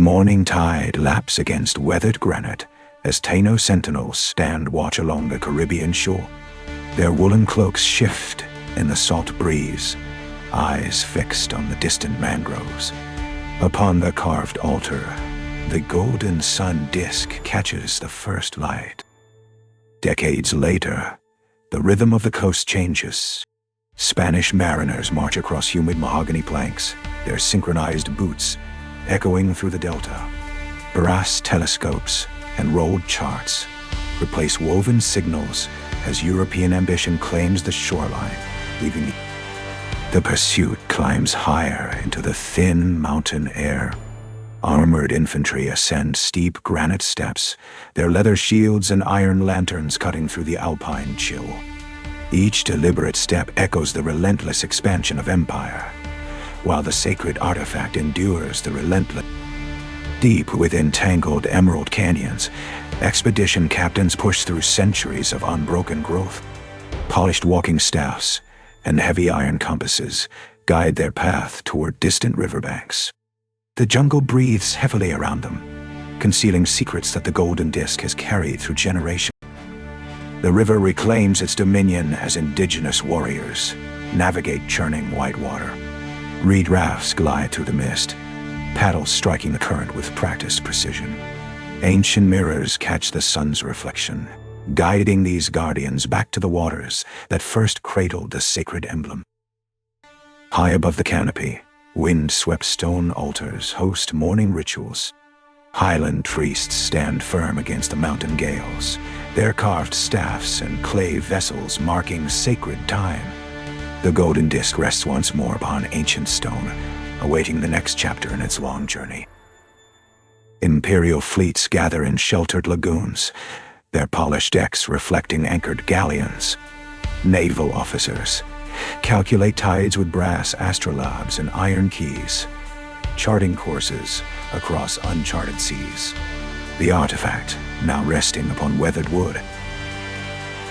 morning tide laps against weathered granite as Taino sentinels stand watch along the Caribbean shore. Their woolen cloaks shift in the salt breeze, eyes fixed on the distant mangroves. Upon the carved altar, the golden sun disk catches the first light. Decades later, the rhythm of the coast changes. Spanish mariners march across humid mahogany planks, their synchronized boots echoing through the delta. Brass telescopes and rolled charts replace woven signals as European ambition claims the shoreline, leaving the pursuit climbs higher into the thin mountain air. Armored infantry ascend steep granite steps, their leather shields and iron lanterns cutting through the alpine chill. Each deliberate step echoes the relentless expansion of empire, while the sacred artifact endures the relentless. Deep within tangled emerald canyons, expedition captains push through centuries of unbroken growth. Polished walking staffs and heavy iron compasses guide their path toward distant riverbanks. The jungle breathes heavily around them, concealing secrets that the golden disk has carried through generations. The river reclaims its dominion as indigenous warriors navigate churning white water. Reed rafts glide through the mist, paddles striking the current with practiced precision. Ancient mirrors catch the sun's reflection, guiding these guardians back to the waters that first cradled the sacred emblem. High above the canopy, wind-swept stone altars host morning rituals. Highland priests stand firm against the mountain gales, their carved staffs and clay vessels marking sacred time. The golden disk rests once more upon ancient stone, awaiting the next chapter in its long journey. Imperial fleets gather in sheltered lagoons, their polished decks reflecting anchored galleons. Naval officers calculate tides with brass astrolabes and iron keys, charting courses across uncharted seas. The artifact, now resting upon weathered wood.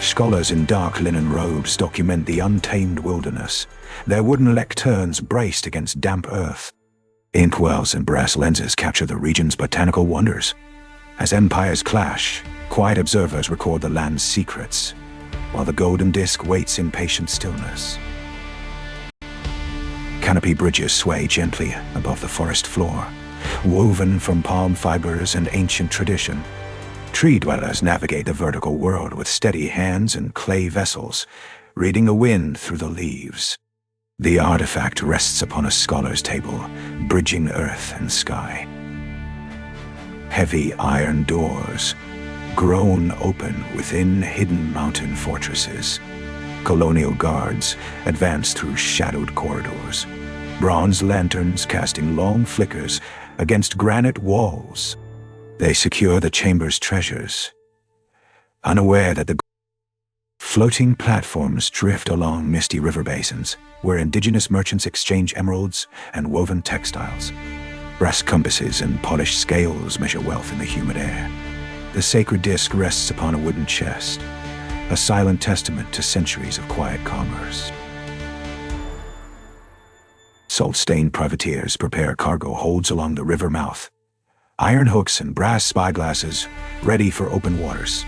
Scholars in dark linen robes document the untamed wilderness, their wooden lecterns braced against damp earth. Inkwells and brass lenses capture the region's botanical wonders. As empires clash, quiet observers record the land's secrets, while the golden disk waits in patient stillness. Canopy bridges sway gently above the forest floor, woven from palm fibers and ancient tradition. Tree dwellers navigate the vertical world with steady hands and clay vessels, reading the wind through the leaves. The artifact rests upon a scholar's table, bridging earth and sky. Heavy iron doors, grown open within hidden mountain fortresses. Colonial guards advance through shadowed corridors, bronze lanterns casting long flickers against granite walls. They secure the chamber's treasures, unaware that the floating platforms drift along misty river basins, where indigenous merchants exchange emeralds and woven textiles. Brass compasses and polished scales measure wealth in the humid air. The sacred disk rests upon a wooden chest, a silent testament to centuries of quiet commerce. Salt-stained privateers prepare cargo holds along the river mouth, iron hooks and brass spyglasses ready for open waters.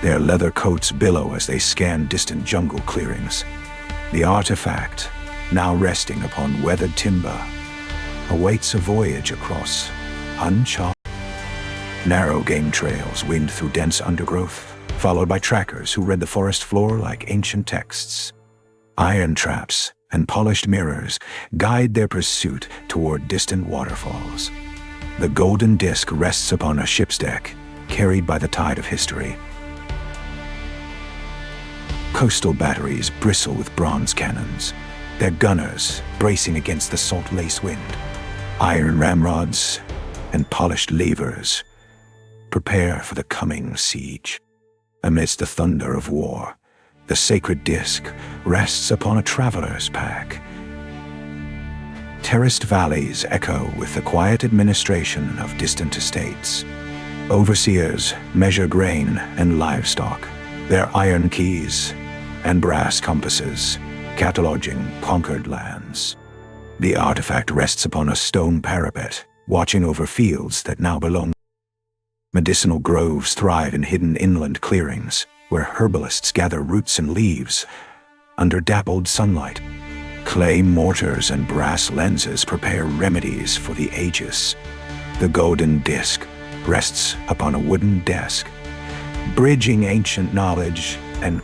Their leather coats billow as they scan distant jungle clearings. The artifact, now resting upon weathered timber, awaits a voyage across uncharted. Narrow game trails wind through dense undergrowth, followed by trackers who read the forest floor like ancient texts. Iron traps and polished mirrors guide their pursuit toward distant waterfalls. The golden disk rests upon a ship's deck, carried by the tide of history. Coastal batteries bristle with bronze cannons, their gunners bracing against the salt-laced wind. Iron ramrods and polished levers prepare for the coming siege. Amidst the thunder of war, the sacred disk rests upon a traveler's pack. Terraced valleys echo with the quiet administration of distant estates. Overseers measure grain and livestock, their iron keys and brass compasses cataloging conquered lands. The artifact rests upon a stone parapet, watching over fields that now belong. Medicinal groves thrive in hidden inland clearings, where herbalists gather roots and leaves under dappled sunlight. Clay mortars and brass lenses prepare remedies for the ages. The golden disc rests upon a wooden desk, bridging ancient knowledge, and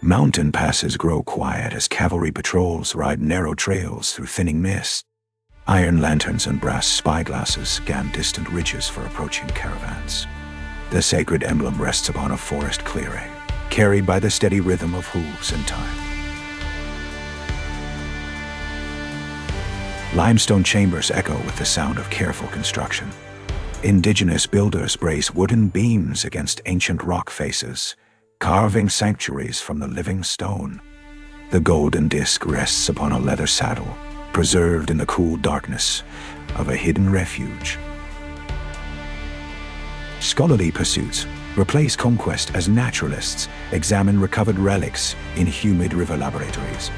mountain passes grow quiet as cavalry patrols ride narrow trails through thinning mist. Iron lanterns and brass spyglasses scan distant ridges for approaching caravans. The sacred emblem rests upon a forest clearing, carried by the steady rhythm of hooves and time. Limestone chambers echo with the sound of careful construction. Indigenous builders brace wooden beams against ancient rock faces, carving sanctuaries from the living stone. The golden disc rests upon a leather saddle, preserved in the cool darkness of a hidden refuge. Scholarly pursuits replace conquest as naturalists examine recovered relics in humid river laboratories.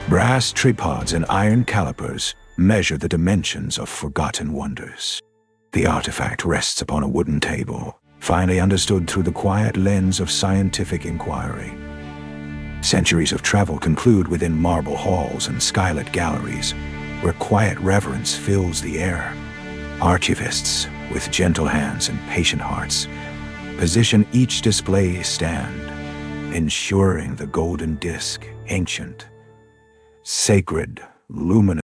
Brass tripods and iron calipers measure the dimensions of forgotten wonders. The artifact rests upon a wooden table, finally understood through the quiet lens of scientific inquiry. Centuries of travel conclude within marble halls and skylit galleries, where quiet reverence fills the air. Archivists, with gentle hands and patient hearts, position each display stand, ensuring the golden disc, ancient, sacred, luminous,